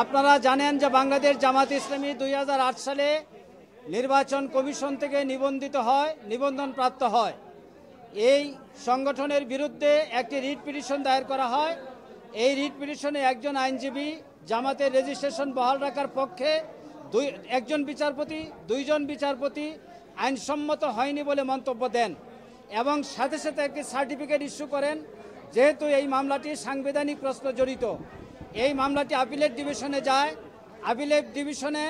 আপনারা জানেন যে বাংলাদেশ জামাত ইসলামী 2008 সালে নির্বাচন কমিশন থেকে নিবন্ধন প্রাপ্ত হয়। এই সংগঠনের বিরুদ্ধে একটি রিট পিটিশন দায়ের করা হয়। এই রিট পিটিশনে একজন আইনজীবী জামাতের রেজিস্ট্রেশন বহাল রাখার পক্ষে দুইজন বিচারপতি আইনসম্মত হয়নি বলে মন্তব্য দেন এবং সাথে সাথে একটি সার্টিফিকেট ইস্যু করেন। যেহেতু এই মামলাটি সাংবিধানিক প্রশ্ন জড়িত, এই মামলাটি আপিলেট ডিভিশনে যায়। আপিলেট ডিভিশনে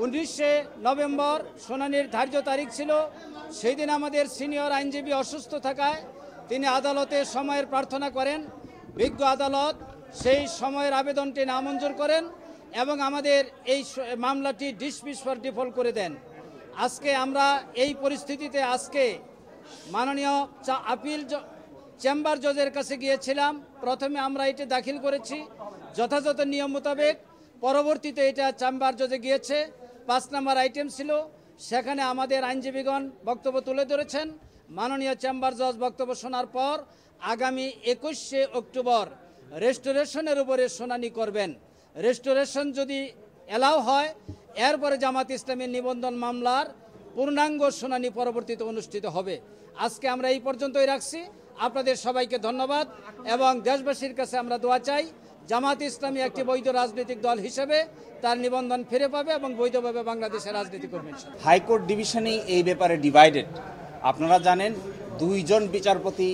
19 নভেম্বর শুনানির ধার্য তারিখ ছিল। সেই দিন আমাদের সিনিয়র আইনজীবী অসুস্থ থাকায় তিনি আদালতে সময়ের প্রার্থনা করেন। বিজ্ঞ আদালত সেই সময়ের আবেদনটি নামঞ্জুর করেন এবং আমাদের এই মামলাটি ডিসমিস ফর ডিফল্ট করে দেন। আজকে আমরা এই পরিস্থিতিতে মাননীয় আপিল চেম্বার জজের কাছে গিয়েছিলাম। প্রথমে আমরা এটি দাখিল করেছি যথাযথ নিয়ম মোতাবেক। পরবর্তীতে এটা চেম্বার জজে গিয়েছে। 5 নম্বর আইটেম ছিল, সেখানে আমাদের আইনজীবীগণ বক্তব্য তুলে ধরেছেন। মাননীয় চেম্বার জজ বক্তব্য শোনার পর আগামী 21 অক্টোবর রেস্টোরেশনের উপরে শুনানি করবেন। রেস্টোরেশন যদি এলাও হয়, এরপরে জামাত ইসলামের নিবন্ধন মামলার পূর্ণাঙ্গ শুনানি পরবর্তীতে অনুষ্ঠিত হবে। আজকে আমরা এই পর্যন্তই রাখছি। আপনাদের সবাইকে ধন্যবাদ এবং দেশবাসীর কাছে আমরা দোয়া চাই জামাত ইসলামী একটি বৈধ রাজনৈতিক দল হিসেবে তার নিবন্ধন ফিরে পাবে এবং বৈধভাবে বাংলাদেশে রাজনীতি করবে। হাইকোর্ট ডিভিশনেই এই ব্যাপারে ডিভাইডেড। আপনারা জানেন 2জন বিচারপতি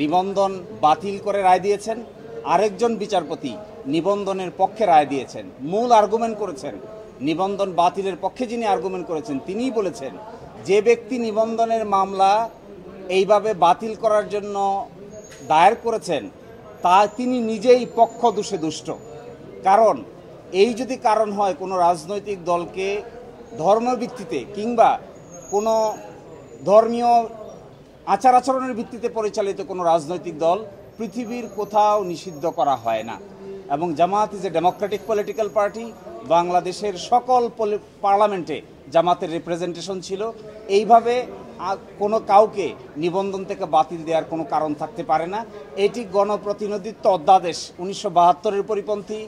নিবন্ধন বাতিল করে রায় দিয়েছেন, আরেকজন বিচারপতি নিবন্ধনের পক্ষে রায় দিয়েছেন। মূল আর্গুমেন্ট করেছেন, নিবন্ধন বাতিলের পক্ষে যিনি আর্গুমেন্ট করেছেন তিনিই বলেছেন যে ব্যক্তি নিবন্ধনের মামলা এইভাবে বাতিল করার জন্য দায়ের করেছেন তিনি নিজেই পক্ষ দোষে দুষ্ট। কারণ এই যদি কারণ হয় কোনো রাজনৈতিক দলকে ধর্মের ভিত্তিতে কিংবা কোনো ধর্মীয় আচার আচরণের ভিত্তিতে পরিচালিত কোনো রাজনৈতিক দল পৃথিবীর কোথাও নিষিদ্ধ করা হয় না। এবং Jamaat is a democratic political party. বাংলাদেশের সকল পার্লামেন্টে জামাতের রিপ্রেজেন্টেশন ছিল। এইভাবে কোনো কাউকে নিবন্ধন থেকে বাতিল দেওয়ার কোনো কারণ থাকতে পারে না। এটি গণপ্রতিনিধিত্ব অধ্যাদেশ 1972-এর পরিপন্থী,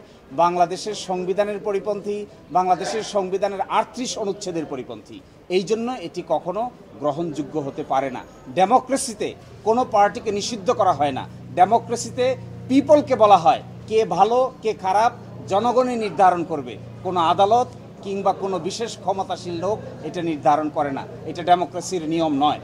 বাংলাদেশের সংবিধানের পরিপন্থী, বাংলাদেশের সংবিধানের 38 অনুচ্ছেদের পরিপন্থী। এই জন্য এটি কখনো গ্রহণযোগ্য হতে পারে না। ডেমোক্রেসিতে কোনো পার্টিকে নিষিদ্ধ করা হয় না। ডেমোক্রেসিতে পিপলকে বলা হয় কে ভালো কে খারাপ জনগণই নির্ধারণ করবে, কোনো আদালত কিংবা কোনো বিশেষ ক্ষমতাশীল লোক এটা নির্ধারণ করে না। এটা ডেমোক্রেসির নিয়ম নয়।